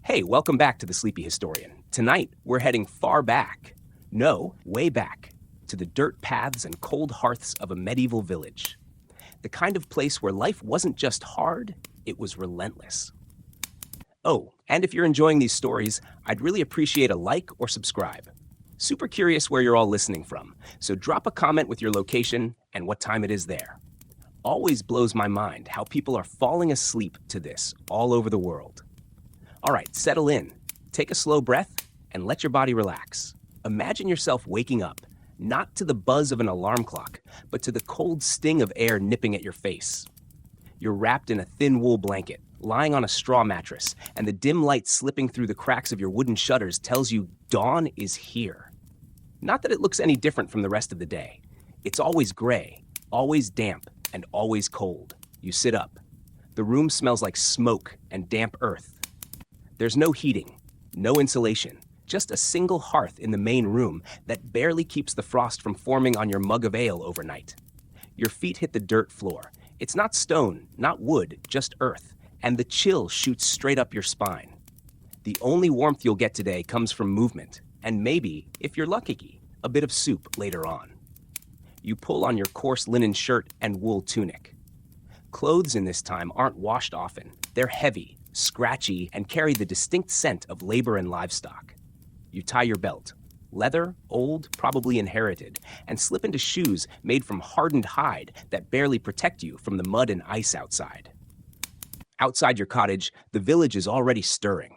Hey, welcome back to the Sleepy Historian. Tonight, we're heading far back. No, way back. To the dirt paths and cold hearths of a medieval village. The kind of place where life wasn't just hard, it was relentless. Oh, and if you're enjoying these stories, I'd really appreciate a like or subscribe. Super curious where you're all listening from, so drop a comment with your location and what time it is there. Always blows my mind how people are falling asleep to this all over the world. All right, settle in, take a slow breath, and let your body relax. Imagine yourself waking up, not to the buzz of an alarm clock, but to the cold sting of air nipping at your face. You're wrapped in a thin wool blanket, lying on a straw mattress, and the dim light slipping through the cracks of your wooden shutters tells you dawn is here. Not that it looks any different from the rest of the day. It's always gray, always damp, and always cold. You sit up. The room smells like smoke and damp earth. There's no heating, no insulation, just a single hearth in the main room that barely keeps the frost from forming on your mug of ale overnight. Your feet hit the dirt floor. It's not stone, not wood, just earth, and the chill shoots straight up your spine. The only warmth you'll get today comes from movement, and maybe, if you're lucky, a bit of soup later on. You pull on your coarse linen shirt and wool tunic. Clothes in this time aren't washed often. They're heavy, scratchy, and carry the distinct scent of labor and livestock. You tie your belt, leather, old, probably inherited, and slip into shoes made from hardened hide that barely protect you from the mud and ice outside. Outside your cottage, the village is already stirring.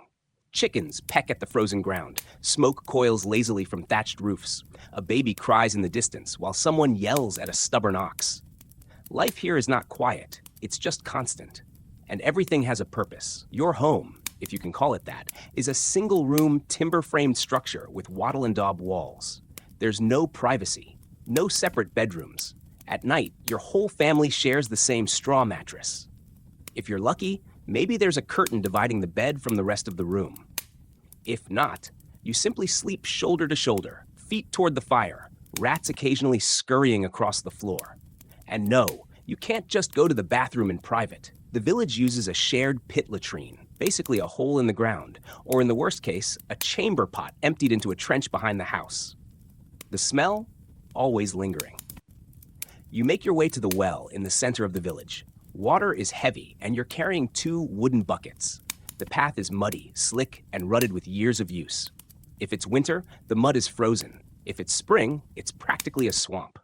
Chickens peck at the frozen ground, smoke coils lazily from thatched roofs. A baby cries in the distance while someone yells at a stubborn ox. Life here is not quiet, it's just constant. And everything has a purpose. Your home, if you can call it that, is a single-room, timber-framed structure with wattle and daub walls. There's no privacy, no separate bedrooms. At night, your whole family shares the same straw mattress. If you're lucky, maybe there's a curtain dividing the bed from the rest of the room. If not, you simply sleep shoulder to shoulder, feet toward the fire, rats occasionally scurrying across the floor. And no, you can't just go to the bathroom in private. The village uses a shared pit latrine, basically a hole in the ground, or in the worst case, a chamber pot emptied into a trench behind the house. The smell? Always lingering. You make your way to the well in the center of the village. Water is heavy, and you're carrying 2 wooden buckets. The path is muddy, slick, and rutted with years of use. If it's winter, the mud is frozen. If it's spring, it's practically a swamp.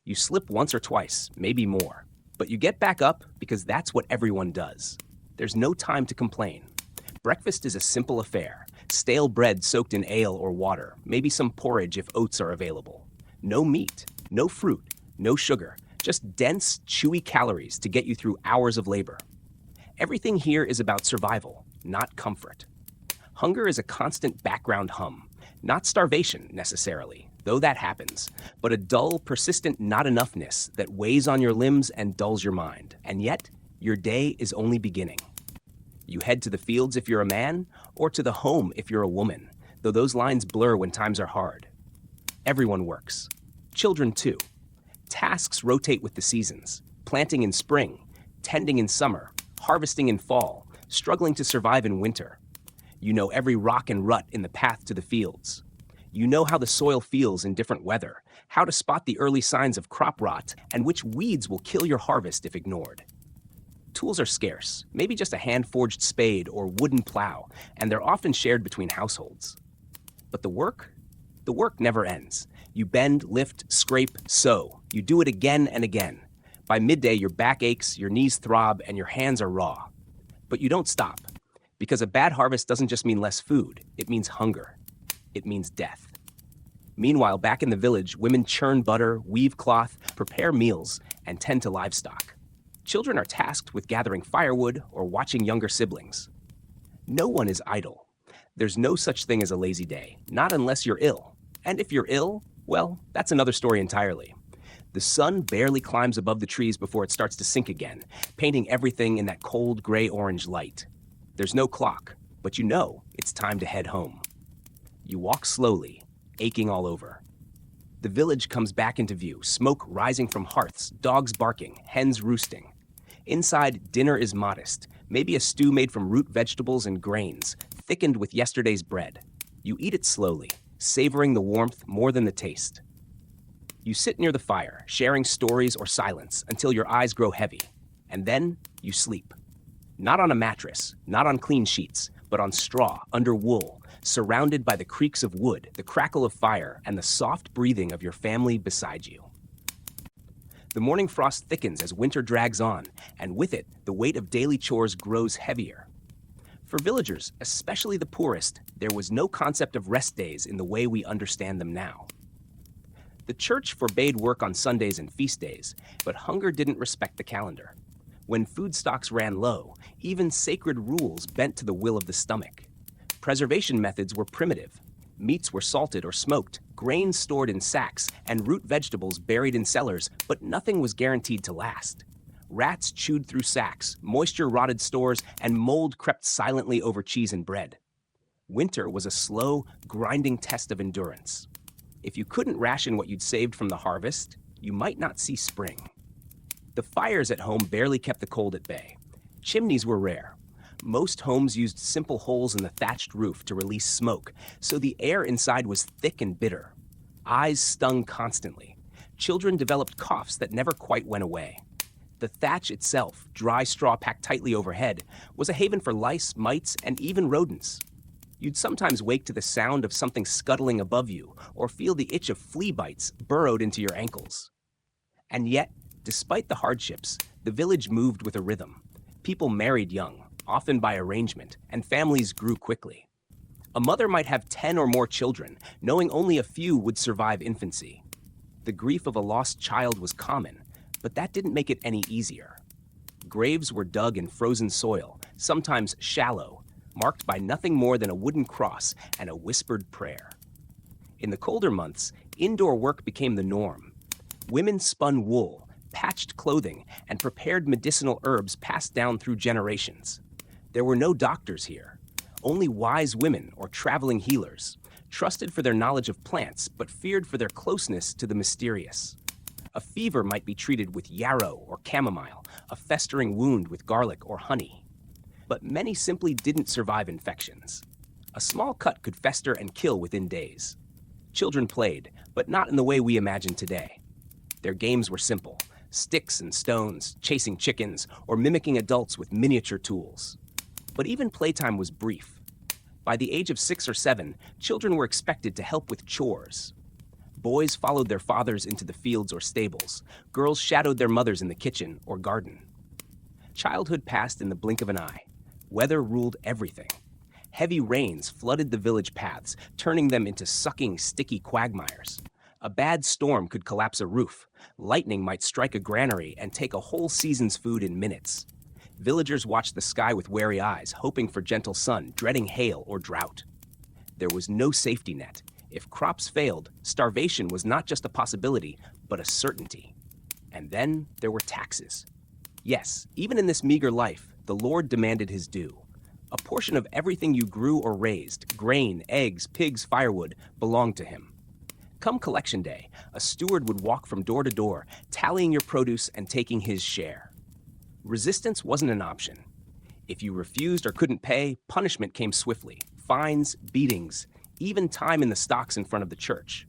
You slip once or twice, maybe more. But you get back up because that's what everyone does. There's no time to complain. Breakfast is a simple affair. Stale bread soaked in ale or water, maybe some porridge if oats are available. No meat, no fruit, no sugar, just dense, chewy calories to get you through hours of labor. Everything here is about survival, not comfort. Hunger is a constant background hum, not starvation necessarily, though that happens, but a dull, persistent not-enoughness that weighs on your limbs and dulls your mind. And yet, your day is only beginning. You head to the fields if you're a man, or to the home if you're a woman, though those lines blur when times are hard. Everyone works. Children too. Tasks rotate with the seasons, planting in spring, tending in summer, harvesting in fall, struggling to survive in winter. You know every rock and rut in the path to the fields. You know how the soil feels in different weather, how to spot the early signs of crop rot, and which weeds will kill your harvest if ignored. Tools are scarce, maybe just a hand-forged spade or wooden plow, and they're often shared between households. But the work never ends. You bend, lift, scrape, sew. You do it again and again. By midday, your back aches, your knees throb, and your hands are raw. But you don't stop, because a bad harvest doesn't just mean less food, it means hunger. It means death. Meanwhile, back in the village, women churn butter, weave cloth, prepare meals, and tend to livestock. Children are tasked with gathering firewood or watching younger siblings. No one is idle. There's no such thing as a lazy day, not unless you're ill. And if you're ill, well, that's another story entirely. The sun barely climbs above the trees before it starts to sink again, painting everything in that cold gray-orange light. There's no clock, but you know it's time to head home. You walk slowly, aching all over. The village comes back into view, smoke rising from hearths, dogs barking, hens roosting. Inside, dinner is modest, maybe a stew made from root vegetables and grains, thickened with yesterday's bread. You eat it slowly, savoring the warmth more than the taste. You sit near the fire, sharing stories or silence until your eyes grow heavy, and then you sleep. Not on a mattress, not on clean sheets, but on straw, under wool, surrounded by the creaks of wood, the crackle of fire, and the soft breathing of your family beside you. The morning frost thickens as winter drags on, and with it, the weight of daily chores grows heavier. For villagers, especially the poorest, there was no concept of rest days in the way we understand them now. The church forbade work on Sundays and feast days, but hunger didn't respect the calendar. When food stocks ran low, even sacred rules bent to the will of the stomach. Preservation methods were primitive. Meats were salted or smoked, grains stored in sacks, and root vegetables buried in cellars, but nothing was guaranteed to last. Rats chewed through sacks, moisture rotted stores, and mold crept silently over cheese and bread. Winter was a slow, grinding test of endurance. If you couldn't ration what you'd saved from the harvest, you might not see spring. The fires at home barely kept the cold at bay. Chimneys were rare. Most homes used simple holes in the thatched roof to release smoke, so the air inside was thick and bitter. Eyes stung constantly. Children developed coughs that never quite went away. The thatch itself, dry straw packed tightly overhead, was a haven for lice, mites, and even rodents. You'd sometimes wake to the sound of something scuttling above you, or feel the itch of flea bites burrowed into your ankles. And yet, despite the hardships, the village moved with a rhythm. People married young, often by arrangement, and families grew quickly. A mother might have 10 or more children, knowing only a few would survive infancy. The grief of a lost child was common, but that didn't make it any easier. Graves were dug in frozen soil, sometimes shallow, marked by nothing more than a wooden cross and a whispered prayer. In the colder months, indoor work became the norm. Women spun wool, patched clothing, and prepared medicinal herbs passed down through generations. There were no doctors here, only wise women or traveling healers, trusted for their knowledge of plants but feared for their closeness to the mysterious. A fever might be treated with yarrow or chamomile, a festering wound with garlic or honey. But many simply didn't survive infections. A small cut could fester and kill within days. Children played, but not in the way we imagine today. Their games were simple: sticks and stones, chasing chickens, or mimicking adults with miniature tools. But even playtime was brief. By the age of 6 or 7, children were expected to help with chores. Boys followed their fathers into the fields or stables. Girls shadowed their mothers in the kitchen or garden. Childhood passed in the blink of an eye. Weather ruled everything. Heavy rains flooded the village paths, turning them into sucking, sticky quagmires. A bad storm could collapse a roof. Lightning might strike a granary and take a whole season's food in minutes. Villagers watched the sky with wary eyes, hoping for gentle sun, dreading hail or drought. There was no safety net. If crops failed, starvation was not just a possibility, but a certainty. And then there were taxes. Yes, even in this meager life, the Lord demanded his due. A portion of everything you grew or raised, grain, eggs, pigs, firewood, belonged to him. Come collection day, a steward would walk from door to door, tallying your produce and taking his share. Resistance wasn't an option. If you refused or couldn't pay, punishment came swiftly. Fines, beatings, even time in the stocks in front of the church.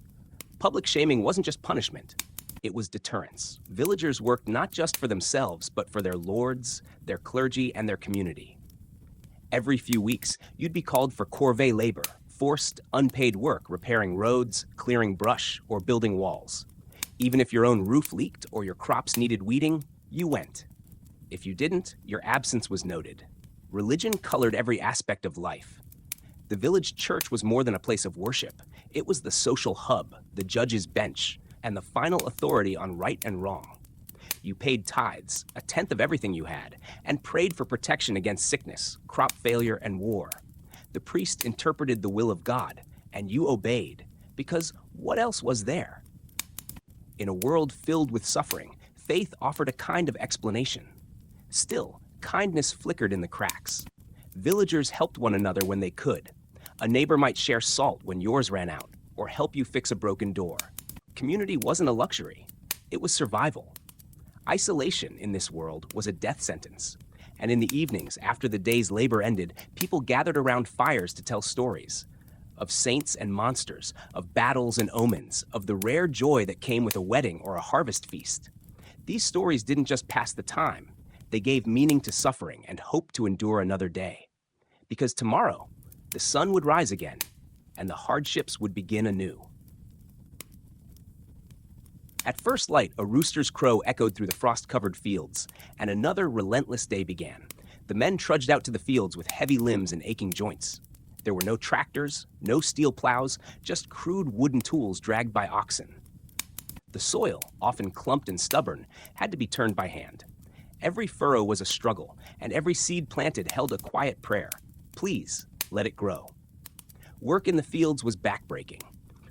Public shaming wasn't just punishment. It was deterrence. Villagers worked not just for themselves, but for their lords, their clergy, and their community. Every few weeks, you'd be called for corvée labor, forced, unpaid work repairing roads, clearing brush, or building walls. Even if your own roof leaked or your crops needed weeding, you went. If you didn't, your absence was noted. Religion colored every aspect of life. The village church was more than a place of worship. It was the social hub, the judge's bench, and the final authority on right and wrong. You paid tithes, a tenth of everything you had, and prayed for protection against sickness, crop failure, and war. The priest interpreted the will of God, and you obeyed, because what else was there? In a world filled with suffering, faith offered a kind of explanation. Still, kindness flickered in the cracks. Villagers helped one another when they could. A neighbor might share salt when yours ran out, or help you fix a broken door. Community wasn't a luxury. It was survival. Isolation in this world was a death sentence. And in the evenings, after the day's labor ended, people gathered around fires to tell stories of saints and monsters, of battles and omens, of the rare joy that came with a wedding or a harvest feast. These stories didn't just pass the time, they gave meaning to suffering and hope to endure another day. Because tomorrow, the sun would rise again, and the hardships would begin anew. At first light, a rooster's crow echoed through the frost-covered fields, and another relentless day began. The men trudged out to the fields with heavy limbs and aching joints. There were no tractors, no steel plows, just crude wooden tools dragged by oxen. The soil, often clumped and stubborn, had to be turned by hand. Every furrow was a struggle, and every seed planted held a quiet prayer. Please, let it grow. Work in the fields was backbreaking.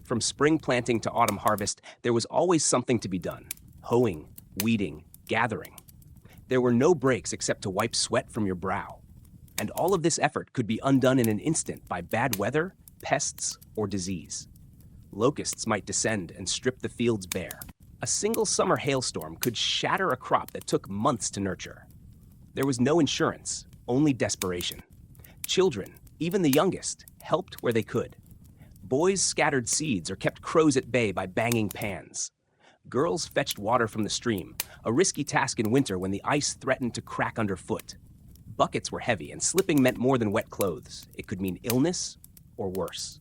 From spring planting to autumn harvest, there was always something to be done. Hoeing, weeding, gathering. There were no breaks except to wipe sweat from your brow. And all of this effort could be undone in an instant by bad weather, pests, or disease. Locusts might descend and strip the fields bare. A single summer hailstorm could shatter a crop that took months to nurture. There was no insurance, only desperation. Children, even the youngest, helped where they could. Boys scattered seeds or kept crows at bay by banging pans. Girls fetched water from the stream, a risky task in winter when the ice threatened to crack underfoot. Buckets were heavy, and slipping meant more than wet clothes. It could mean illness or worse.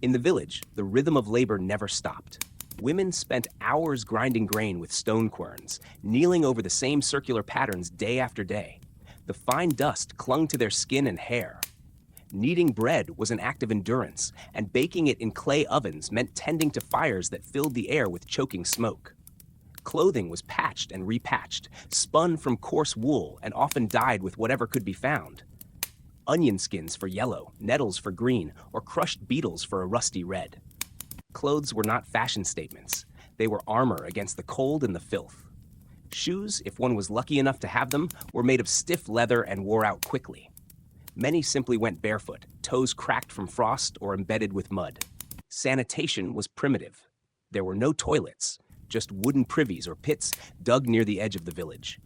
In the village, the rhythm of labor never stopped. Women spent hours grinding grain with stone querns, kneeling over the same circular patterns day after day. The fine dust clung to their skin and hair. Kneading bread was an act of endurance, and baking it in clay ovens meant tending to fires that filled the air with choking smoke. Clothing was patched and repatched, spun from coarse wool and often dyed with whatever could be found. Onion skins for yellow, nettles for green, or crushed beetles for a rusty red. Clothes were not fashion statements. They were armor against the cold and the filth. Shoes, if one was lucky enough to have them, were made of stiff leather and wore out quickly. Many simply went barefoot, toes cracked from frost or embedded with mud. Sanitation was primitive. There were no toilets, just wooden privies or pits dug near the edge of the village.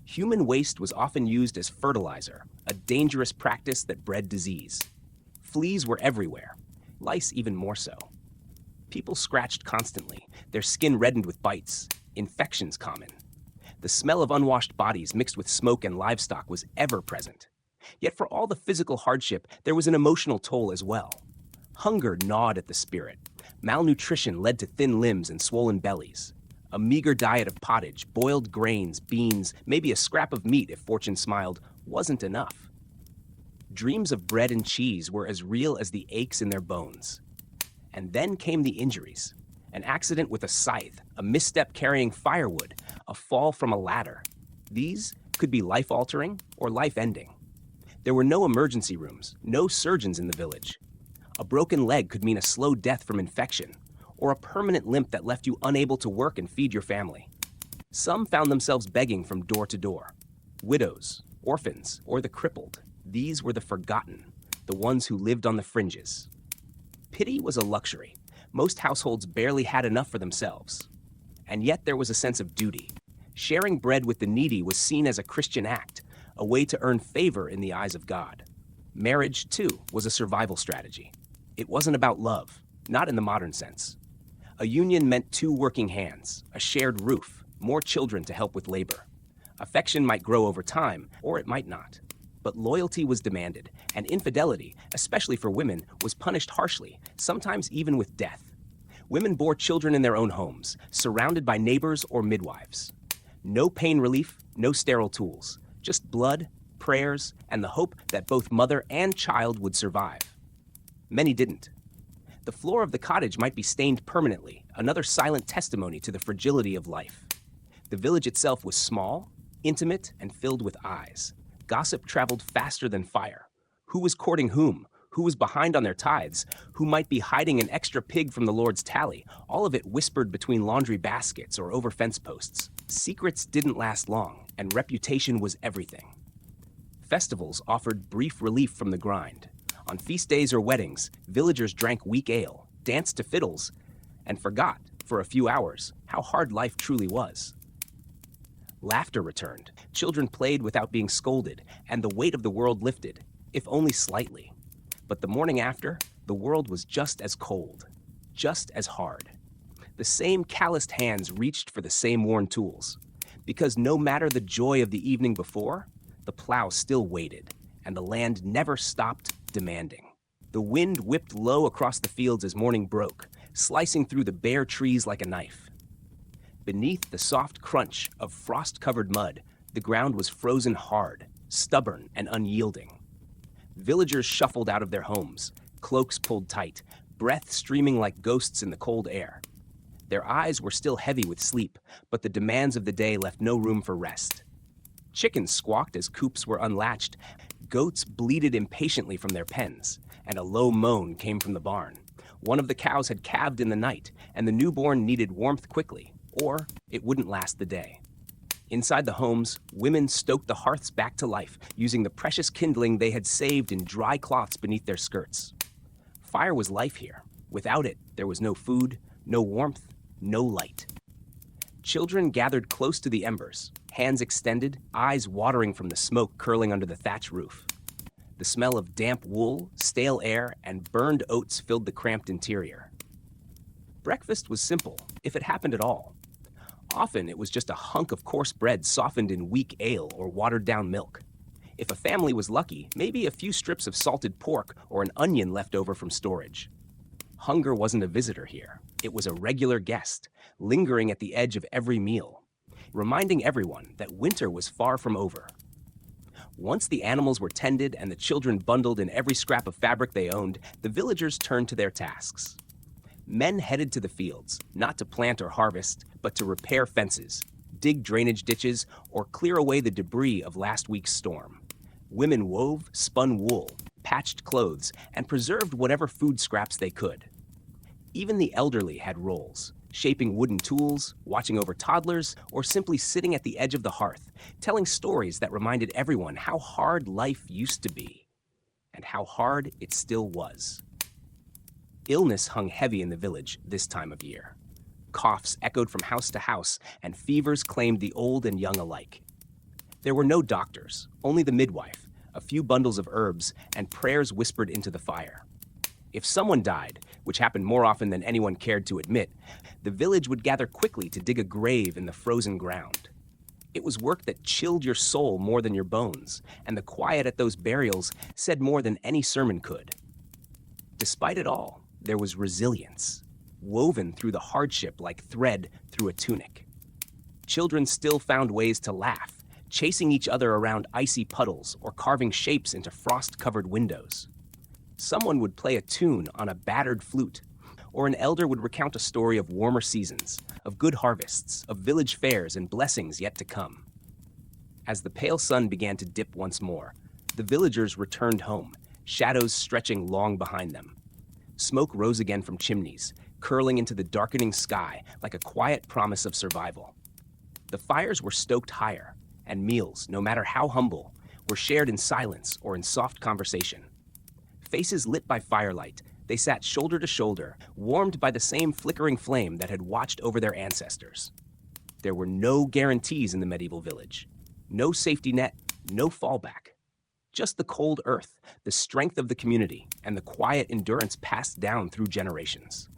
Human waste was often used as fertilizer, a dangerous practice that bred disease. Fleas were everywhere, lice even more so. People scratched constantly, their skin reddened with bites, infections common. The smell of unwashed bodies mixed with smoke and livestock was ever present. Yet for all the physical hardship, there was an emotional toll as well. Hunger gnawed at the spirit. Malnutrition led to thin limbs and swollen bellies. A meager diet of pottage, boiled grains, beans, maybe a scrap of meat if fortune smiled, wasn't enough. Dreams of bread and cheese were as real as the aches in their bones. And then came the injuries. An accident with a scythe, a misstep carrying firewood, a fall from a ladder. These could be life-altering or life-ending. There were no emergency rooms, no surgeons in the village. A broken leg could mean a slow death from infection, or a permanent limp that left you unable to work and feed your family. Some found themselves begging from door to door. Widows, orphans, or the crippled. These were the forgotten, the ones who lived on the fringes. Pity was a luxury. Most households barely had enough for themselves. And yet there was a sense of duty. Sharing bread with the needy was seen as a Christian act, a way to earn favor in the eyes of God. Marriage, too, was a survival strategy. It wasn't about love, not in the modern sense. A union meant two working hands, a shared roof, more children to help with labor. Affection might grow over time, or it might not. But loyalty was demanded, and infidelity, especially for women, was punished harshly, sometimes even with death. Women bore children in their own homes, surrounded by neighbors or midwives. No pain relief, no sterile tools, just blood, prayers, and the hope that both mother and child would survive. Many didn't. The floor of the cottage might be stained permanently, another silent testimony to the fragility of life. The village itself was small, intimate, and filled with eyes. Gossip traveled faster than fire. Who was courting whom? Who was behind on their tithes? Who might be hiding an extra pig from the Lord's tally? All of it whispered between laundry baskets or over fence posts. Secrets didn't last long, and reputation was everything. Festivals offered brief relief from the grind. On feast days or weddings, villagers drank weak ale, danced to fiddles, and forgot, for a few hours, how hard life truly was. Laughter returned, children played without being scolded, and the weight of the world lifted, if only slightly. But the morning after, the world was just as cold, just as hard. The same calloused hands reached for the same worn tools. Because no matter the joy of the evening before, the plow still waited, and the land never stopped demanding. The wind whipped low across the fields as morning broke, slicing through the bare trees like a knife. Beneath the soft crunch of frost-covered mud, the ground was frozen hard, stubborn, and unyielding. Villagers shuffled out of their homes, cloaks pulled tight, breath streaming like ghosts in the cold air. Their eyes were still heavy with sleep, but the demands of the day left no room for rest. Chickens squawked as coops were unlatched, goats bleated impatiently from their pens, and a low moan came from the barn. One of the cows had calved in the night, and the newborn needed warmth quickly, or it wouldn't last the day. Inside the homes, women stoked the hearths back to life, using the precious kindling they had saved in dry cloths beneath their skirts. Fire was life here. Without it, there was no food, no warmth, no light. Children gathered close to the embers, hands extended, eyes watering from the smoke curling under the thatch roof. The smell of damp wool, stale air, and burned oats filled the cramped interior. Breakfast was simple, if it happened at all. Often it was just a hunk of coarse bread softened in weak ale or watered-down milk. If a family was lucky, maybe a few strips of salted pork or an onion left over from storage. Hunger wasn't a visitor here. It was a regular guest, lingering at the edge of every meal, reminding everyone that winter was far from over. Once the animals were tended and the children bundled in every scrap of fabric they owned, the villagers turned to their tasks. Men headed to the fields, not to plant or harvest, but to repair fences, dig drainage ditches, or clear away the debris of last week's storm. Women wove, spun wool, patched clothes, and preserved whatever food scraps they could. Even the elderly had roles, shaping wooden tools, watching over toddlers, or simply sitting at the edge of the hearth, telling stories that reminded everyone how hard life used to be, and how hard it still was. Illness hung heavy in the village this time of year. Coughs echoed from house to house, and fevers claimed the old and young alike. There were no doctors, only the midwife, a few bundles of herbs, and prayers whispered into the fire. If someone died, which happened more often than anyone cared to admit, the village would gather quickly to dig a grave in the frozen ground. It was work that chilled your soul more than your bones, and the quiet at those burials said more than any sermon could. Despite it all, there was resilience, woven through the hardship like thread through a tunic. Children still found ways to laugh, chasing each other around icy puddles or carving shapes into frost-covered windows. Someone would play a tune on a battered flute, or an elder would recount a story of warmer seasons, of good harvests, of village fairs and blessings yet to come. As the pale sun began to dip once more, the villagers returned home, shadows stretching long behind them. Smoke rose again from chimneys, curling into the darkening sky like a quiet promise of survival. The fires were stoked higher, and meals, no matter how humble, were shared in silence or in soft conversation. Faces lit by firelight, they sat shoulder to shoulder, warmed by the same flickering flame that had watched over their ancestors. There were no guarantees in the medieval village. No safety net, no fallback. Just the cold earth, the strength of the community, and the quiet endurance passed down through generations.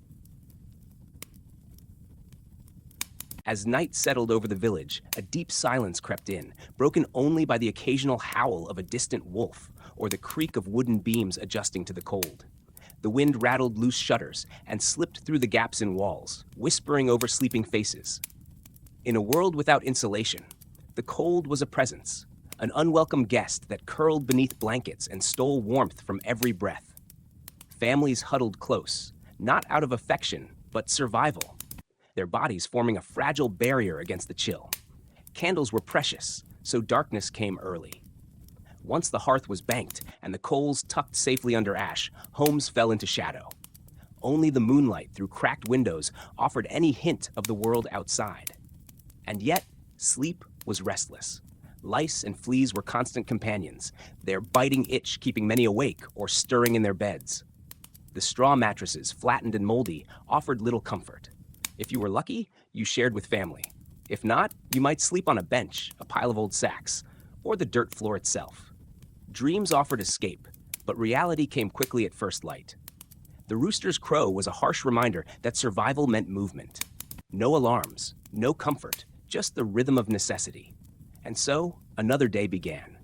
As night settled over the village, a deep silence crept in, broken only by the occasional howl of a distant wolf or the creak of wooden beams adjusting to the cold. The wind rattled loose shutters and slipped through the gaps in walls, whispering over sleeping faces. In a world without insulation, the cold was a presence, an unwelcome guest that curled beneath blankets and stole warmth from every breath. Families huddled close, not out of affection, but survival, their bodies forming a fragile barrier against the chill. Candles were precious, so darkness came early. Once the hearth was banked and the coals tucked safely under ash, homes fell into shadow. Only the moonlight through cracked windows offered any hint of the world outside. And yet, sleep was restless. Lice and fleas were constant companions, their biting itch keeping many awake or stirring in their beds. The straw mattresses, flattened and moldy, offered little comfort. If you were lucky, you shared with family. If not, you might sleep on a bench, a pile of old sacks, or the dirt floor itself. Dreams offered escape, but reality came quickly at first light. The rooster's crow was a harsh reminder that survival meant movement. No alarms, no comfort, just the rhythm of necessity. And so, another day began.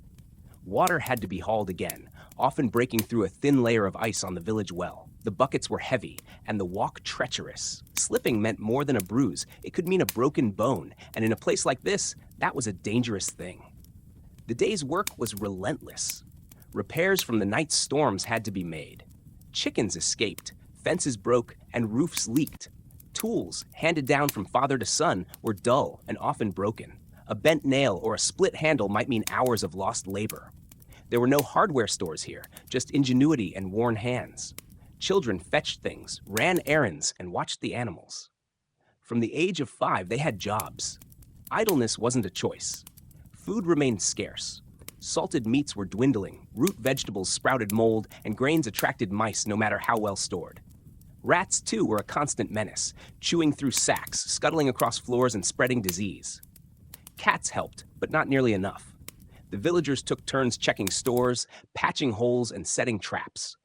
Water had to be hauled again, often breaking through a thin layer of ice on the village well. The buckets were heavy, and the walk treacherous. Slipping meant more than a bruise. It could mean a broken bone, and in a place like this, that was a dangerous thing. The day's work was relentless. Repairs from the night's storms had to be made. Chickens escaped, fences broke, and roofs leaked. Tools, handed down from father to son, were dull and often broken. A bent nail or a split handle might mean hours of lost labor. There were no hardware stores here, just ingenuity and worn hands. Children fetched things, ran errands, and watched the animals. From the age of 5, they had jobs. Idleness wasn't a choice. Food remained scarce. Salted meats were dwindling, root vegetables sprouted mold, and grains attracted mice no matter how well stored. Rats, too, were a constant menace, chewing through sacks, scuttling across floors, and spreading disease. Cats helped, but not nearly enough. The villagers took turns checking stores, patching holes, and setting traps.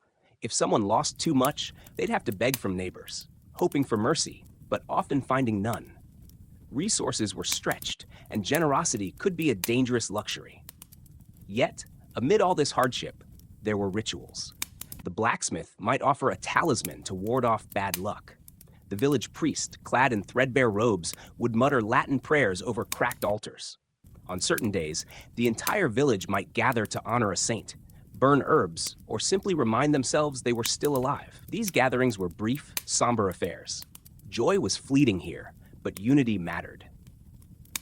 If someone lost too much, they'd have to beg from neighbors, hoping for mercy, but often finding none. Resources were stretched, and generosity could be a dangerous luxury. Yet, amid all this hardship, there were rituals. The blacksmith might offer a talisman to ward off bad luck. The village priest, clad in threadbare robes, would mutter Latin prayers over cracked altars. On certain days, the entire village might gather to honor a saint, burn herbs, or simply remind themselves they were still alive. These gatherings were brief, somber affairs. Joy was fleeting here, but unity mattered.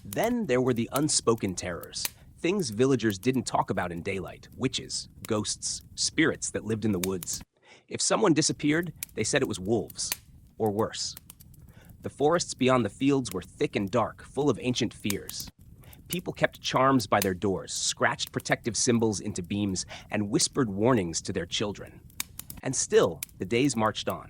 Then there were the unspoken terrors, things villagers didn't talk about in daylight: witches, ghosts, spirits that lived in the woods. If someone disappeared, they said it was wolves, or worse. The forests beyond the fields were thick and dark, full of ancient fears. People kept charms by their doors, scratched protective symbols into beams, and whispered warnings to their children. And still, the days marched on.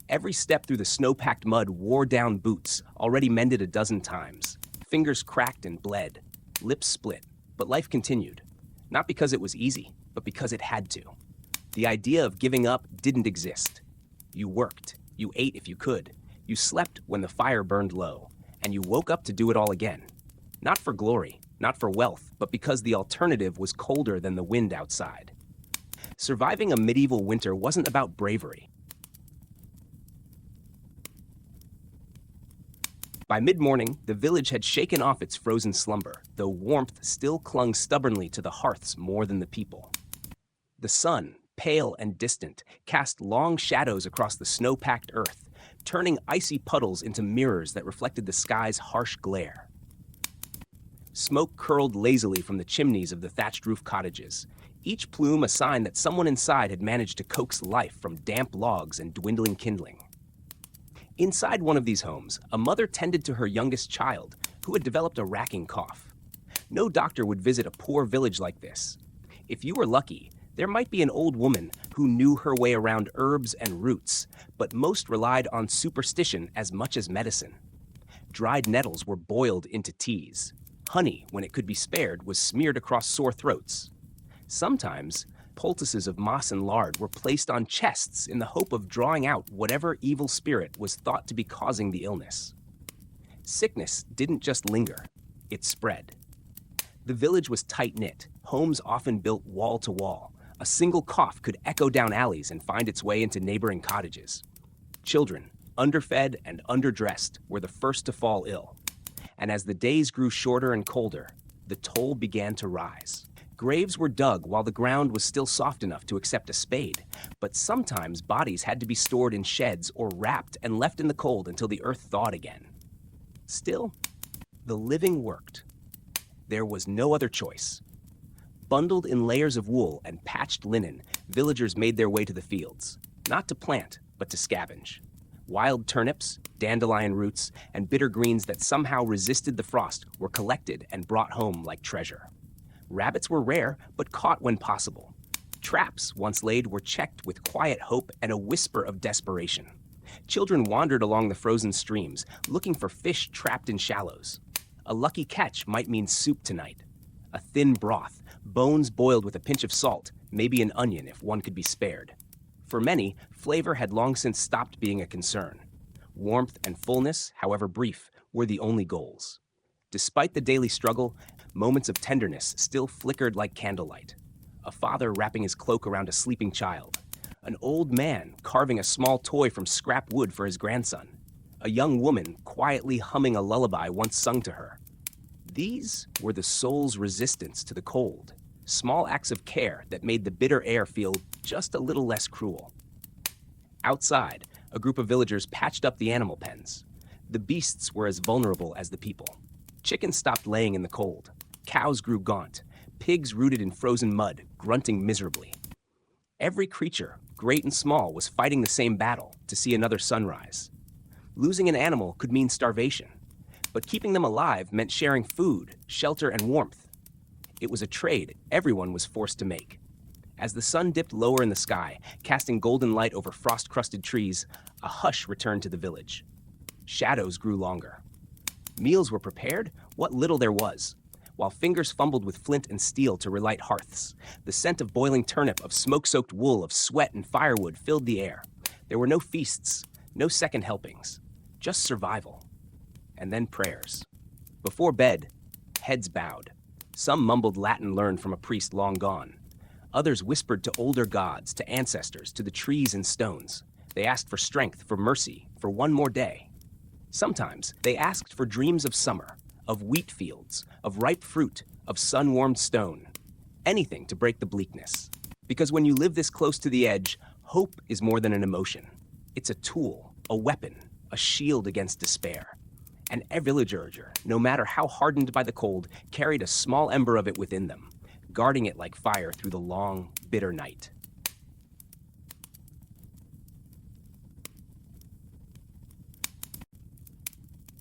Every step through the snow-packed mud wore down boots, already mended a dozen times. Fingers cracked and bled, lips split, but life continued. Not because it was easy, but because it had to. The idea of giving up didn't exist. You worked, you ate if you could, you slept when the fire burned low, and you woke up to do it all again. Not for glory, not for wealth, but because the alternative was colder than the wind outside. Surviving a medieval winter wasn't about bravery. By mid-morning, the village had shaken off its frozen slumber, though warmth still clung stubbornly to the hearths more than the people. The sun, pale and distant, cast long shadows across the snow-packed earth, turning icy puddles into mirrors that reflected the sky's harsh glare. Smoke curled lazily from the chimneys of the thatched-roof cottages, each plume a sign that someone inside had managed to coax life from damp logs and dwindling kindling. Inside one of these homes, a mother tended to her youngest child, who had developed a racking cough. No doctor would visit a poor village like this. If you were lucky, there might be an old woman who knew her way around herbs and roots, but most relied on superstition as much as medicine. Dried nettles were boiled into teas. Honey, when it could be spared, was smeared across sore throats. Sometimes, poultices of moss and lard were placed on chests in the hope of drawing out whatever evil spirit was thought to be causing the illness. Sickness didn't just linger, it spread. The village was tight-knit, homes often built wall to wall. A single cough could echo down alleys and find its way into neighboring cottages. Children, underfed and underdressed, were the first to fall ill. And as the days grew shorter and colder, the toll began to rise. Graves were dug while the ground was still soft enough to accept a spade, but sometimes bodies had to be stored in sheds or wrapped and left in the cold until the earth thawed again. Still, the living worked. There was no other choice. Bundled in layers of wool and patched linen, villagers made their way to the fields, not to plant, but to scavenge. Wild turnips, dandelion roots, and bitter greens that somehow resisted the frost were collected and brought home like treasure. Rabbits were rare, but caught when possible. Traps, once laid, were checked with quiet hope and a whisper of desperation. Children wandered along the frozen streams, looking for fish trapped in shallows. A lucky catch might mean soup tonight. A thin broth, bones boiled with a pinch of salt, maybe an onion if one could be spared. For many, flavor had long since stopped being a concern. Warmth and fullness, however brief, were the only goals. Despite the daily struggle, moments of tenderness still flickered like candlelight. A father wrapping his cloak around a sleeping child. An old man carving a small toy from scrap wood for his grandson. A young woman quietly humming a lullaby once sung to her. These were the soul's resistance to the cold, small acts of care that made the bitter air feel just a little less cruel. Outside, a group of villagers patched up the animal pens. The beasts were as vulnerable as the people. Chickens stopped laying in the cold. Cows grew gaunt. Pigs rooted in frozen mud, grunting miserably. Every creature, great and small, was fighting the same battle to see another sunrise. Losing an animal could mean starvation, but keeping them alive meant sharing food, shelter, and warmth. It was a trade everyone was forced to make. As the sun dipped lower in the sky, casting golden light over frost-crusted trees, a hush returned to the village. Shadows grew longer. Meals were prepared, what little there was, while fingers fumbled with flint and steel to relight hearths. The scent of boiling turnip, of smoke-soaked wool, of sweat and firewood filled the air. There were no feasts, no second helpings, just survival. And then prayers. Before bed, heads bowed. Some mumbled Latin learned from a priest long gone. Others whispered to older gods, to ancestors, to the trees and stones. They asked for strength, for mercy, for one more day. Sometimes they asked for dreams of summer, of wheat fields, of ripe fruit, of sun-warmed stone. Anything to break the bleakness. Because when you live this close to the edge, hope is more than an emotion. It's a tool, a weapon, a shield against despair. And every villager, no matter how hardened by the cold, carried a small ember of it within them, guarding it like fire through the long, bitter night.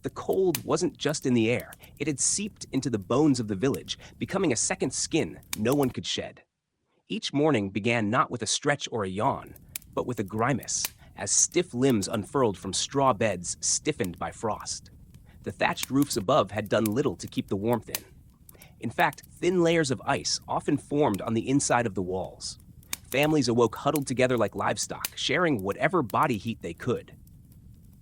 The cold wasn't just in the air. It had seeped into the bones of the village, becoming a second skin no one could shed. Each morning began not with a stretch or a yawn, but with a grimace, as stiff limbs unfurled from straw beds stiffened by frost. The thatched roofs above had done little to keep the warmth in. In fact, thin layers of ice often formed on the inside of the walls. Families awoke huddled together like livestock, sharing whatever body heat they could.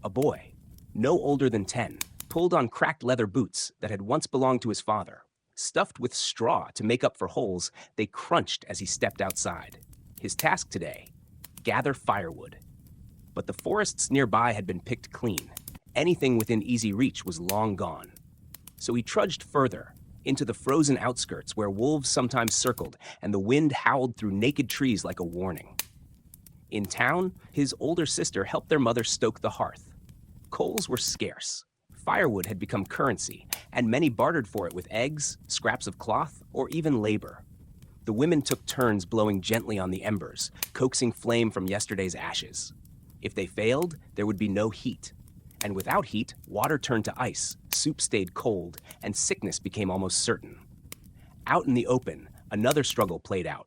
A boy, no older than 10, pulled on cracked leather boots that had once belonged to his father. Stuffed with straw to make up for holes, they crunched as he stepped outside. His task today, gather firewood. But the forests nearby had been picked clean. Anything within easy reach was long gone. So he trudged further, into the frozen outskirts where wolves sometimes circled and the wind howled through naked trees like a warning. In town, his older sister helped their mother stoke the hearth. Coals were scarce. Firewood had become currency, and many bartered for it with eggs, scraps of cloth, or even labor. The women took turns blowing gently on the embers, coaxing flame from yesterday's ashes. If they failed, there would be no heat. And without heat, water turned to ice, soup stayed cold, and sickness became almost certain. Out in the open, another struggle played out.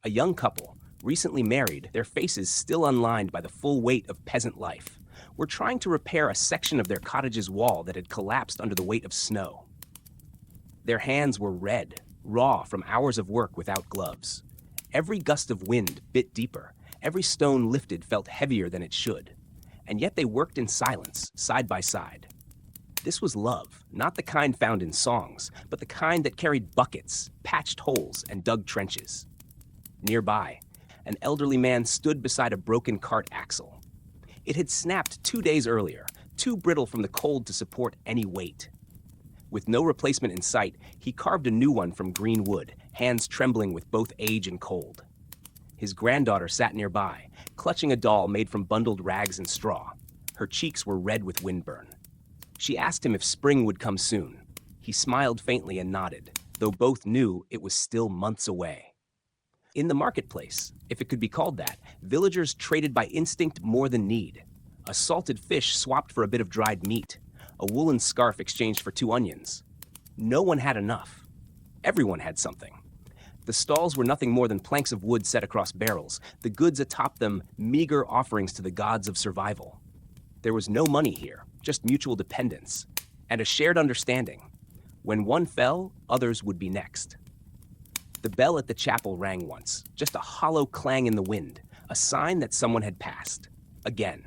A young couple, recently married, their faces still unlined by the full weight of peasant life, were trying to repair a section of their cottage's wall that had collapsed under the weight of snow. Their hands were red, raw from hours of work without gloves. Every gust of wind bit deeper. Every stone lifted felt heavier than it should. And yet they worked in silence, side by side. This was love, not the kind found in songs, but the kind that carried buckets, patched holes, and dug trenches. Nearby, an elderly man stood beside a broken cart axle. It had snapped 2 days earlier, too brittle from the cold to support any weight. With no replacement in sight, he carved a new one from green wood, hands trembling with both age and cold. His granddaughter sat nearby, clutching a doll made from bundled rags and straw. Her cheeks were red with windburn. She asked him if spring would come soon. He smiled faintly and nodded, though both knew it was still months away. In the marketplace, if it could be called that, villagers traded by instinct more than need. A salted fish swapped for a bit of dried meat. A woolen scarf exchanged for 2 onions. No one had enough. Everyone had something. The stalls were nothing more than planks of wood set across barrels, the goods atop them meager offerings to the gods of survival. There was no money here, just mutual dependence, and a shared understanding. When one fell, others would be next. The bell at the chapel rang once, just a hollow clang in the wind, a sign that someone had passed. Again.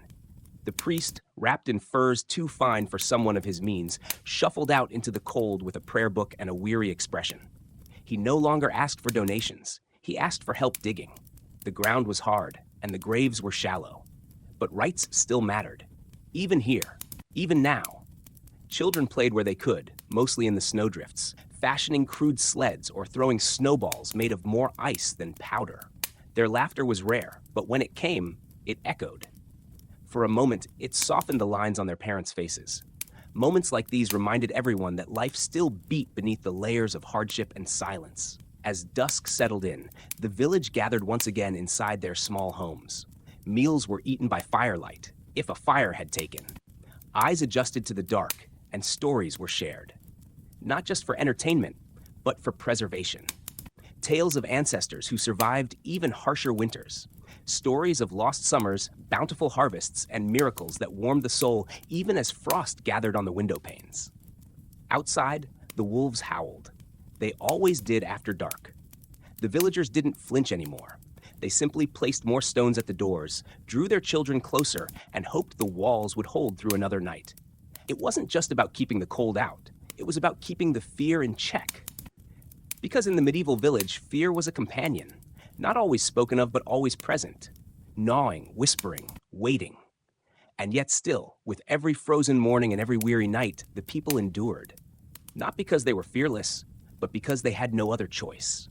The priest, wrapped in furs too fine for someone of his means, shuffled out into the cold with a prayer book and a weary expression. He no longer asked for donations. He asked for help digging. The ground was hard, and the graves were shallow. But rights still mattered. Even here, even now. Children played where they could, mostly in the snowdrifts, fashioning crude sleds or throwing snowballs made of more ice than powder. Their laughter was rare, but when it came, it echoed. For a moment, it softened the lines on their parents' faces. Moments like these reminded everyone that life still beat beneath the layers of hardship and silence. As dusk settled in, the village gathered once again inside their small homes. Meals were eaten by firelight, if a fire had taken. Eyes adjusted to the dark, and stories were shared. Not just for entertainment, but for preservation. Tales of ancestors who survived even harsher winters. Stories of lost summers, bountiful harvests, and miracles that warmed the soul even as frost gathered on the window panes. Outside, the wolves howled. They always did after dark. The villagers didn't flinch anymore. They simply placed more stones at the doors, drew their children closer, and hoped the walls would hold through another night. It wasn't just about keeping the cold out. It was about keeping the fear in check. Because in the medieval village, fear was a companion. Not always spoken of, but always present. Gnawing, whispering, waiting. And yet still, with every frozen morning and every weary night, the people endured. Not because they were fearless, but because they had no other choice.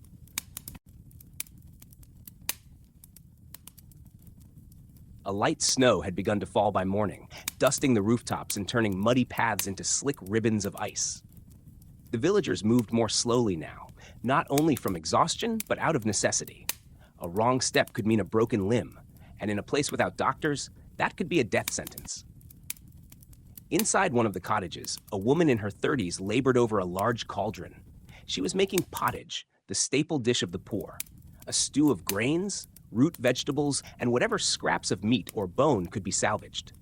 A light snow had begun to fall by morning, dusting the rooftops and turning muddy paths into slick ribbons of ice. The villagers moved more slowly now, not only from exhaustion, but out of necessity. A wrong step could mean a broken limb, and in a place without doctors, that could be a death sentence. Inside one of the cottages, a woman in her 30s labored over a large cauldron. She was making pottage, the staple dish of the poor, a stew of grains, root vegetables, and whatever scraps of meat or bone could be salvaged.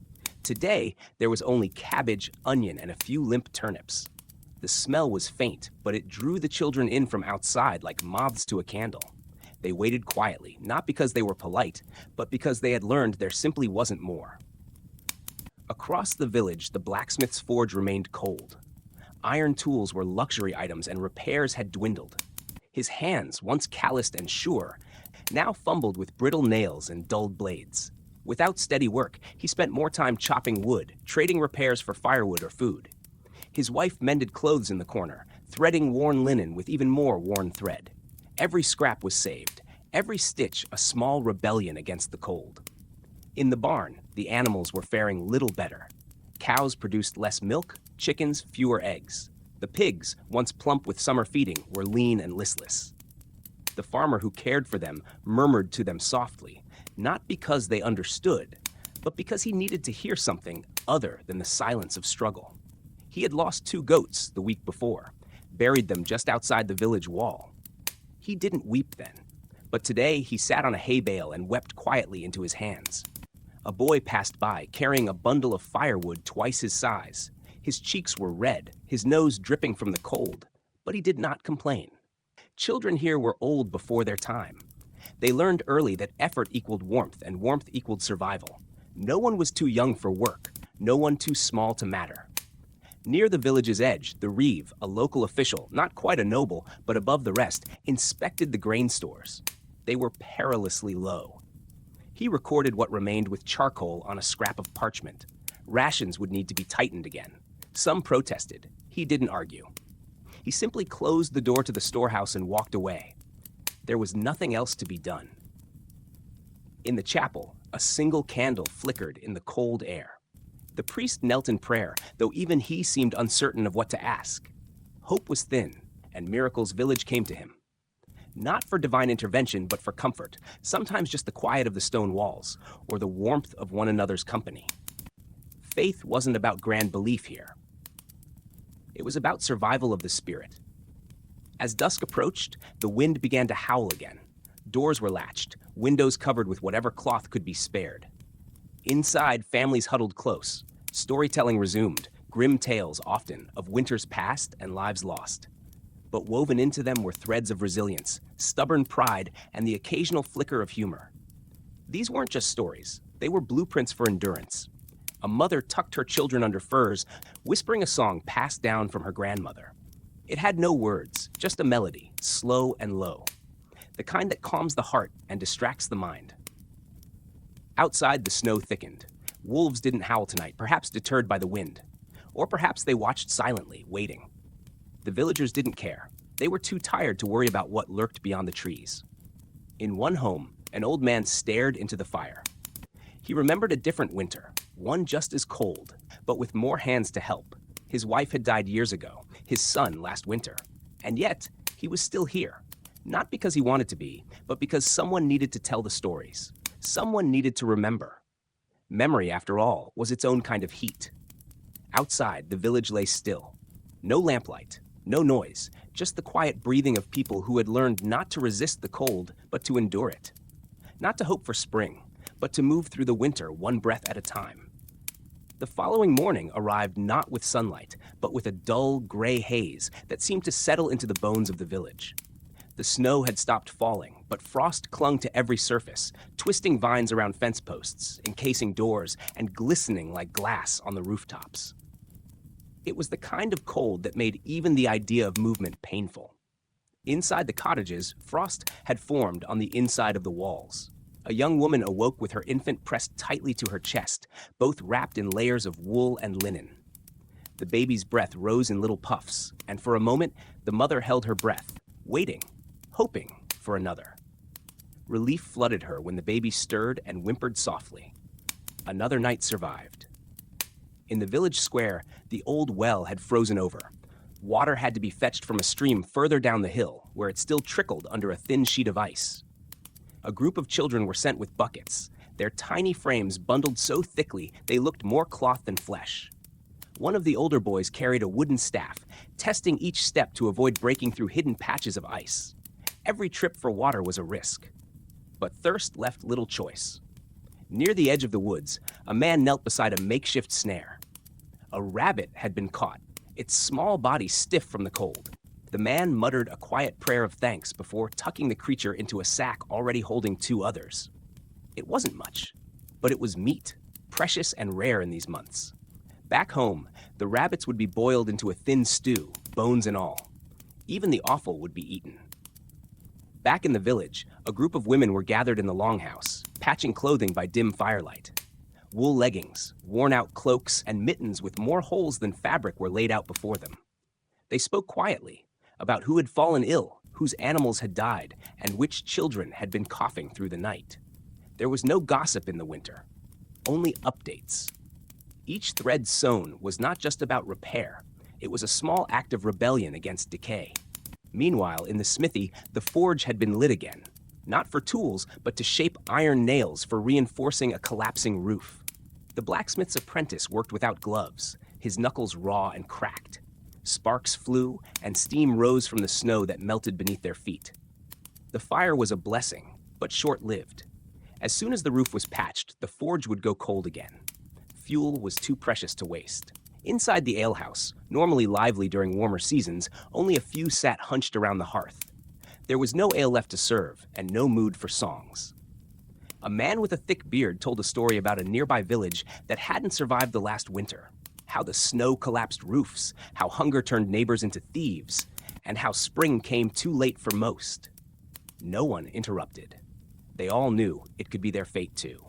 Today, there was only cabbage, onion, and a few limp turnips. The smell was faint, but it drew the children in from outside like moths to a candle. They waited quietly, not because they were polite, but because they had learned there simply wasn't more. Across the village, the blacksmith's forge remained cold. Iron tools were luxury items and repairs had dwindled. His hands, once calloused and sure, now fumbled with brittle nails and dulled blades. Without steady work, he spent more time chopping wood, trading repairs for firewood or food. His wife mended clothes in the corner, threading worn linen with even more worn thread. Every scrap was saved, every stitch a small rebellion against the cold. In the barn, the animals were faring little better. Cows produced less milk, chickens fewer eggs. The pigs, once plump with summer feeding, were lean and listless. The farmer who cared for them murmured to them softly, not because they understood, but because he needed to hear something other than the silence of struggle. He had lost 2 goats the week before, buried them just outside the village wall. He didn't weep then, but today he sat on a hay bale and wept quietly into his hands. A boy passed by, carrying a bundle of firewood twice his size. His cheeks were red, his nose dripping from the cold, but he did not complain. Children here were old before their time. They learned early that effort equaled warmth and warmth equaled survival. No one was too young for work, no one too small to matter. Near the village's edge, the reeve, a local official, not quite a noble, but above the rest, inspected the grain stores. They were perilously low. He recorded what remained with charcoal on a scrap of parchment. Rations would need to be tightened again. Some protested. He didn't argue. He simply closed the door to the storehouse and walked away. There was nothing else to be done. In the chapel, a single candle flickered in the cold air. The priest knelt in prayer, though even he seemed uncertain of what to ask. Hope was thin, and Miracle's village came to him. Not for divine intervention, but for comfort, sometimes just the quiet of the stone walls, or the warmth of one another's company. Faith wasn't about grand belief here. It was about survival of the spirit. As dusk approached, the wind began to howl again. Doors were latched, windows covered with whatever cloth could be spared. Inside, families huddled close. Storytelling resumed, Grim tales often of winters past and lives lost. But woven into them were threads of resilience, stubborn pride, and the occasional flicker of humor. These weren't just stories, they were blueprints for endurance. A mother tucked her children under furs, whispering a song passed down from her grandmother. It had no words, just a melody, slow and low, the kind that calms the heart and distracts the mind. Outside, the snow thickened. Wolves didn't howl tonight, perhaps deterred by the wind. Or perhaps they watched silently, waiting. The villagers didn't care. They were too tired to worry about what lurked beyond the trees. In one home, an old man stared into the fire. He remembered a different winter, one just as cold, but with more hands to help. His wife had died years ago, his son last winter. And yet, he was still here. Not because he wanted to be, but because someone needed to tell the stories. Someone needed to remember. Memory, after all, was its own kind of heat. Outside, the village lay still. No lamplight, no noise, just the quiet breathing of people who had learned not to resist the cold, but to endure it. Not to hope for spring, but to move through the winter one breath at a time. The following morning arrived not with sunlight, but with a dull, gray haze that seemed to settle into the bones of the village. The snow had stopped falling, but frost clung to every surface, twisting vines around fence posts, encasing doors, and glistening like glass on the rooftops. It was the kind of cold that made even the idea of movement painful. Inside the cottages, frost had formed on the inside of the walls. A young woman awoke with her infant pressed tightly to her chest, both wrapped in layers of wool and linen. The baby's breath rose in little puffs, and for a moment, the mother held her breath, waiting, hoping for another. Relief flooded her when the baby stirred and whimpered softly. Another night survived. In the village square, the old well had frozen over. Water had to be fetched from a stream further down the hill, where it still trickled under a thin sheet of ice. A group of children were sent with buckets, their tiny frames bundled so thickly they looked more cloth than flesh. One of the older boys carried a wooden staff, testing each step to avoid breaking through hidden patches of ice. Every trip for water was a risk. But thirst left little choice. Near the edge of the woods, a man knelt beside a makeshift snare. A rabbit had been caught, its small body stiff from the cold. The man muttered a quiet prayer of thanks before tucking the creature into a sack already holding two others. It wasn't much, but it was meat, precious and rare in these months. Back home, the rabbits would be boiled into a thin stew, bones and all. Even the offal would be eaten. Back in the village, a group of women were gathered in the longhouse, patching clothing by dim firelight. Wool leggings, worn-out cloaks, and mittens with more holes than fabric were laid out before them. They spoke quietly about who had fallen ill, whose animals had died, and which children had been coughing through the night. There was no gossip in the winter, only updates. Each thread sewn was not just about repair, it was a small act of rebellion against decay. Meanwhile, in the smithy, the forge had been lit again, not for tools, but to shape iron nails for reinforcing a collapsing roof. The blacksmith's apprentice worked without gloves, his knuckles raw and cracked. Sparks flew, and steam rose from the snow that melted beneath their feet. The fire was a blessing, but short-lived. As soon as the roof was patched, the forge would go cold again. Fuel was too precious to waste. Inside the alehouse, normally lively during warmer seasons, only a few sat hunched around the hearth. There was no ale left to serve, and no mood for songs. A man with a thick beard told a story about a nearby village that hadn't survived the last winter. How the snow collapsed roofs, how hunger turned neighbors into thieves, and how spring came too late for most. No one interrupted. They all knew it could be their fate too.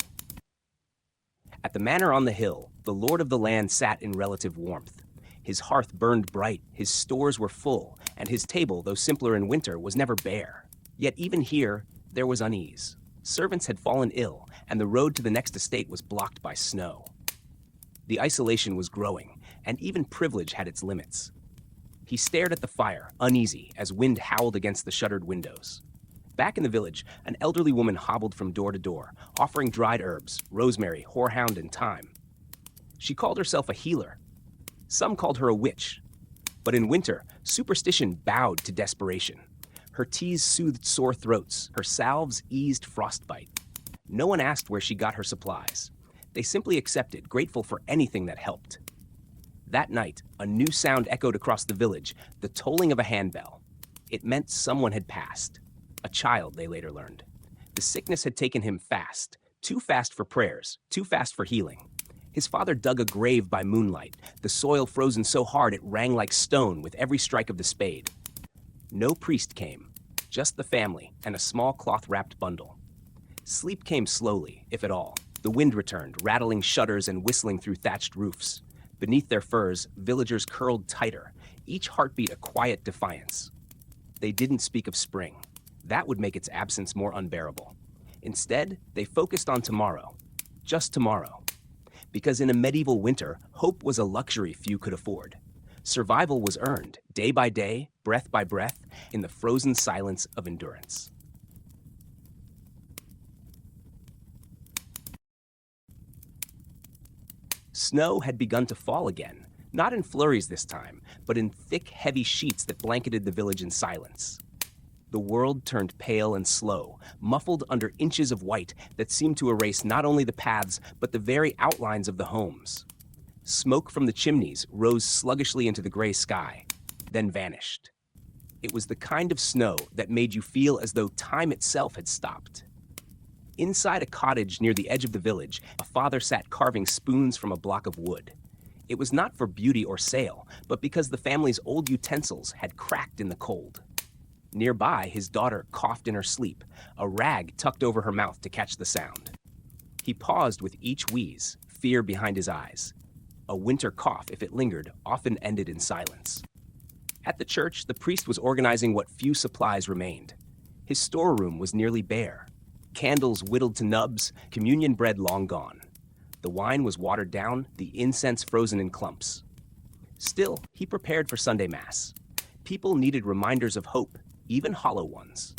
At the manor on the hill, the lord of the land sat in relative warmth. His hearth burned bright, his stores were full, and his table, though simpler in winter, was never bare. Yet even here, there was unease. Servants had fallen ill, and the road to the next estate was blocked by snow. The isolation was growing, and even privilege had its limits. He stared at the fire, uneasy, as wind howled against the shuttered windows. Back in the village, an elderly woman hobbled from door to door, offering dried herbs, rosemary, horehound, and thyme. She called herself a healer. Some called her a witch. But in winter, superstition bowed to desperation. Her teas soothed sore throats, her salves eased frostbite. No one asked where she got her supplies. They simply accepted, grateful for anything that helped. That night, a new sound echoed across the village, the tolling of a handbell. It meant someone had passed. A child, they later learned. The sickness had taken him fast, too fast for prayers, too fast for healing. His father dug a grave by moonlight, the soil frozen so hard it rang like stone with every strike of the spade. No priest came, just the family and a small cloth-wrapped bundle. Sleep came slowly, if at all. The wind returned, rattling shutters and whistling through thatched roofs. Beneath their furs, villagers curled tighter, each heartbeat a quiet defiance. They didn't speak of spring. That would make its absence more unbearable. Instead, they focused on tomorrow. Just tomorrow. Because in a medieval winter, hope was a luxury few could afford. Survival was earned, day by day, breath by breath, in the frozen silence of endurance. Snow had begun to fall again, not in flurries this time, but in thick, heavy sheets that blanketed the village in silence. The world turned pale and slow, muffled under inches of white that seemed to erase not only the paths, but the very outlines of the homes. Smoke from the chimneys rose sluggishly into the gray sky, then vanished. It was the kind of snow that made you feel as though time itself had stopped. Inside a cottage near the edge of the village, a father sat carving spoons from a block of wood. It was not for beauty or sale, but because the family's old utensils had cracked in the cold. Nearby, his daughter coughed in her sleep, a rag tucked over her mouth to catch the sound. He paused with each wheeze, fear behind his eyes. A winter cough, if it lingered, often ended in silence. At the church, the priest was organizing what few supplies remained. His storeroom was nearly bare. Candles whittled to nubs, communion bread long gone. The wine was watered down, the incense frozen in clumps. Still, he prepared for Sunday Mass. People needed reminders of hope, even hollow ones.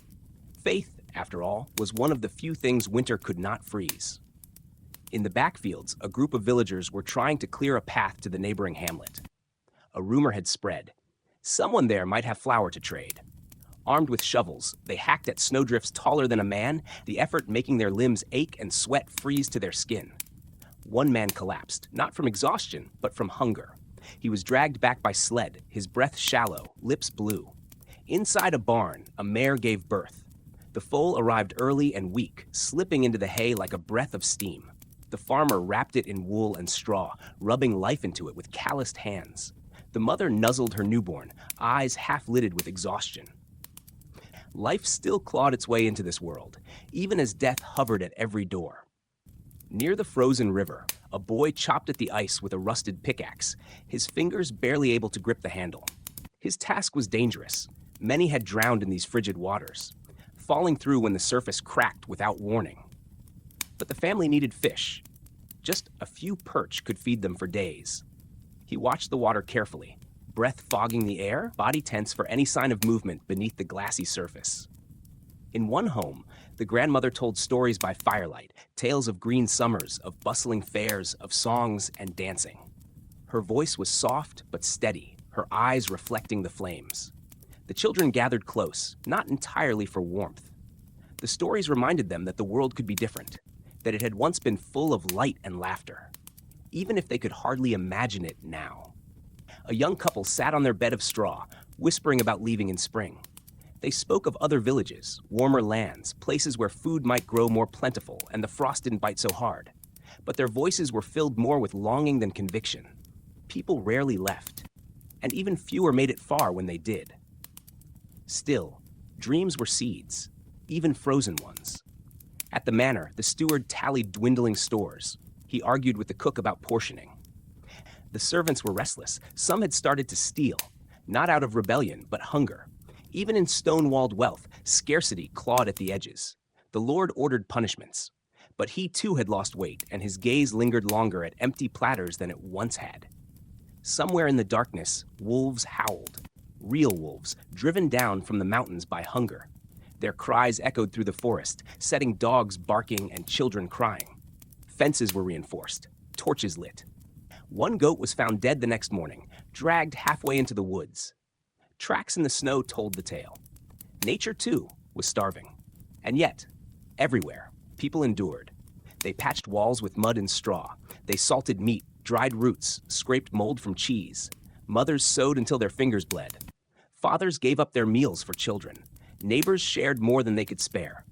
Faith, after all, was one of the few things winter could not freeze. In the backfields, a group of villagers were trying to clear a path to the neighboring hamlet. A rumor had spread. Someone there might have flour to trade. Armed with shovels, they hacked at snowdrifts taller than a man, the effort making their limbs ache and sweat freeze to their skin. One man collapsed, not from exhaustion, but from hunger. He was dragged back by sled, his breath shallow, lips blue. Inside a barn, a mare gave birth. The foal arrived early and weak, slipping into the hay like a breath of steam. The farmer wrapped it in wool and straw, rubbing life into it with calloused hands. The mother nuzzled her newborn, eyes half-lidded with exhaustion. Life still clawed its way into this world, even as death hovered at every door. Near the frozen river, a boy chopped at the ice with a rusted pickaxe, his fingers barely able to grip the handle. His task was dangerous. Many had drowned in these frigid waters, falling through when the surface cracked without warning. But the family needed fish. Just a few perch could feed them for days. He watched the water carefully, breath fogging the air, body tense for any sign of movement beneath the glassy surface. In one home, the grandmother told stories by firelight, tales of green summers, of bustling fairs, of songs and dancing. Her voice was soft but steady, her eyes reflecting the flames. The children gathered close, not entirely for warmth. The stories reminded them that the world could be different, that it had once been full of light and laughter, even if they could hardly imagine it now. A young couple sat on their bed of straw, whispering about leaving in spring. They spoke of other villages, warmer lands, places where food might grow more plentiful and the frost didn't bite so hard. But their voices were filled more with longing than conviction. People rarely left, and even fewer made it far when they did. Still, dreams were seeds, even frozen ones. At the manor, the steward tallied dwindling stores. He argued with the cook about portioning. The servants were restless. Some had started to steal, not out of rebellion, but hunger. Even in stone-walled wealth, scarcity clawed at the edges. The Lord ordered punishments. But he too had lost weight, and his gaze lingered longer at empty platters than it once had. Somewhere in the darkness, wolves howled. Real wolves, driven down from the mountains by hunger. Their cries echoed through the forest, setting dogs barking and children crying. Fences were reinforced, torches lit. One goat was found dead the next morning, dragged halfway into the woods. Tracks in the snow told the tale. Nature, too, was starving. And yet, everywhere, people endured. They patched walls with mud and straw. They salted meat, dried roots, scraped mold from cheese. Mothers sewed until their fingers bled. Fathers gave up their meals for children. Neighbors shared more than they could spare.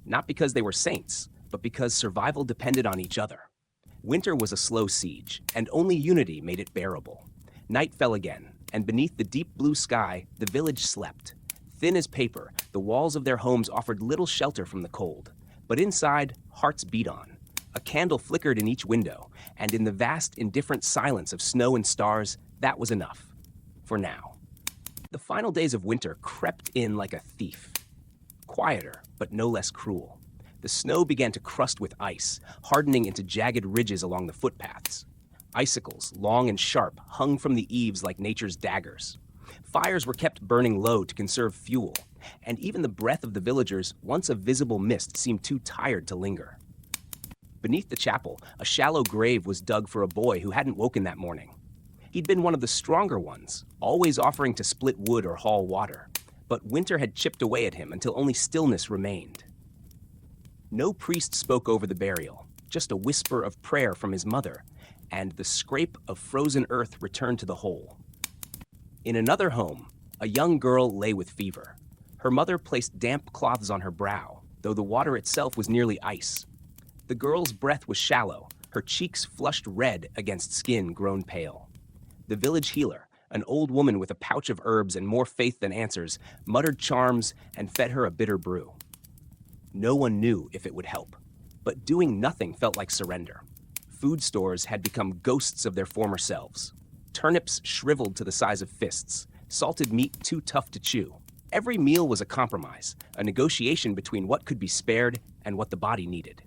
Not because they were saints, but because survival depended on each other. Winter was a slow siege, and only unity made it bearable. Night fell again, and beneath the deep blue sky, the village slept. Thin as paper, the walls of their homes offered little shelter from the cold. But inside, hearts beat on. A candle flickered in each window, and in the vast, indifferent silence of snow and stars, that was enough. For now. The final days of winter crept in like a thief. Quieter, but no less cruel. The snow began to crust with ice, hardening into jagged ridges along the footpaths. Icicles, long and sharp, hung from the eaves like nature's daggers. Fires were kept burning low to conserve fuel, and even the breath of the villagers, once a visible mist, seemed too tired to linger. Beneath the chapel, a shallow grave was dug for a boy who hadn't woken that morning. He'd been one of the stronger ones, always offering to split wood or haul water, but winter had chipped away at him until only stillness remained. No priest spoke over the burial, just a whisper of prayer from his mother, and the scrape of frozen earth returned to the hole. In another home, a young girl lay with fever. Her mother placed damp cloths on her brow, though the water itself was nearly ice. The girl's breath was shallow, her cheeks flushed red against skin grown pale. The village healer, an old woman with a pouch of herbs and more faith than answers, muttered charms and fed her a bitter brew. No one knew if it would help, but doing nothing felt like surrender. Food stores had become ghosts of their former selves. Turnips shriveled to the size of fists, salted meat too tough to chew. Every meal was a compromise, a negotiation between what could be spared and what the body needed.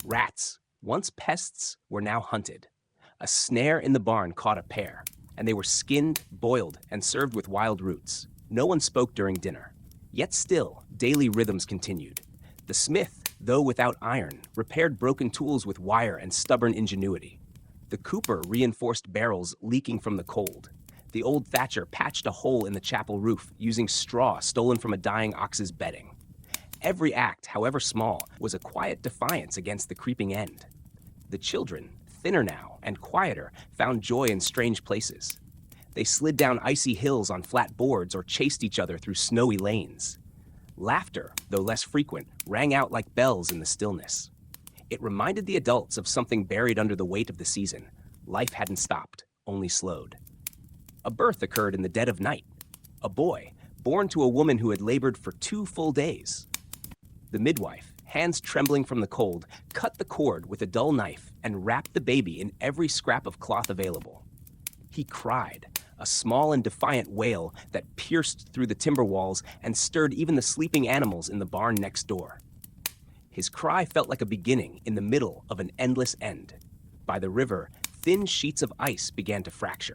Rats, once pests, were now hunted. A snare in the barn caught a pair, and they were skinned, boiled, and served with wild roots. No one spoke during dinner. Yet still, daily rhythms continued. The smith, though without iron, repaired broken tools with wire and stubborn ingenuity. The cooper reinforced barrels leaking from the cold. The old thatcher patched a hole in the chapel roof using straw stolen from a dying ox's bedding. Every act, however small, was a quiet defiance against the creeping end. The children, thinner now and quieter, found joy in strange places. They slid down icy hills on flat boards or chased each other through snowy lanes. Laughter, though less frequent, rang out like bells in the stillness. It reminded the adults of something buried under the weight of the season. Life hadn't stopped, only slowed. A birth occurred in the dead of night. A boy, born to a woman who had labored for 2 full days. The midwife, hands trembling from the cold, cut the cord with a dull knife and wrapped the baby in every scrap of cloth available. He cried, a small and defiant wail that pierced through the timber walls and stirred even the sleeping animals in the barn next door. His cry felt like a beginning in the middle of an endless end. By the river, thin sheets of ice began to fracture.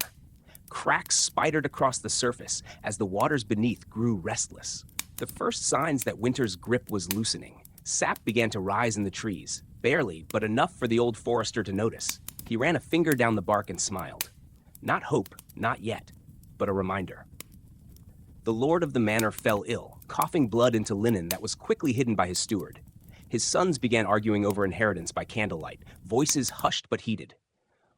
Cracks spidered across the surface as the waters beneath grew restless. The first signs that winter's grip was loosening. Sap began to rise in the trees, barely, but enough for the old forester to notice. He ran a finger down the bark and smiled. Not hope, not yet, but a reminder. The lord of the manor fell ill, coughing blood into linen that was quickly hidden by his steward. His sons began arguing over inheritance by candlelight, voices hushed but heated.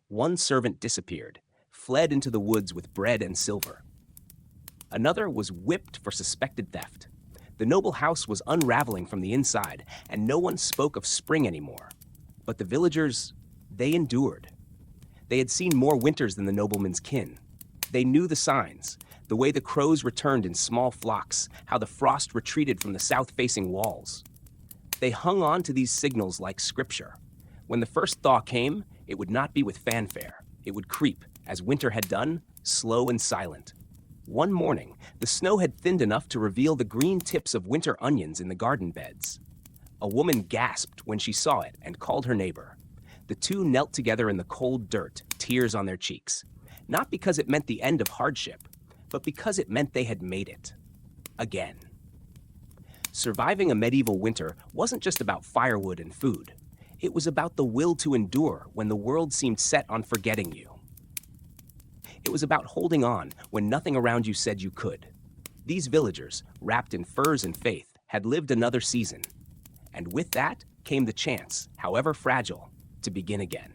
One servant disappeared, fled into the woods with bread and silver. Another was whipped for suspected theft. The noble house was unraveling from the inside, and no one spoke of spring anymore. But the villagers, they endured. They had seen more winters than the nobleman's kin. They knew the signs, the way the crows returned in small flocks, how the frost retreated from the south-facing walls. They hung on to these signals like scripture. When the first thaw came, it would not be with fanfare. It would creep, as winter had done, slow and silent. One morning, the snow had thinned enough to reveal the green tips of winter onions in the garden beds. A woman gasped when she saw it and called her neighbor. The two knelt together in the cold dirt, tears on their cheeks. Not because it meant the end of hardship, but because it meant they had made it. Again. Surviving a medieval winter wasn't just about firewood and food. It was about the will to endure when the world seemed set on forgetting you. It was about holding on when nothing around you said you could. These villagers, wrapped in furs and faith, had lived another season. And with that came the chance, however fragile, to begin again.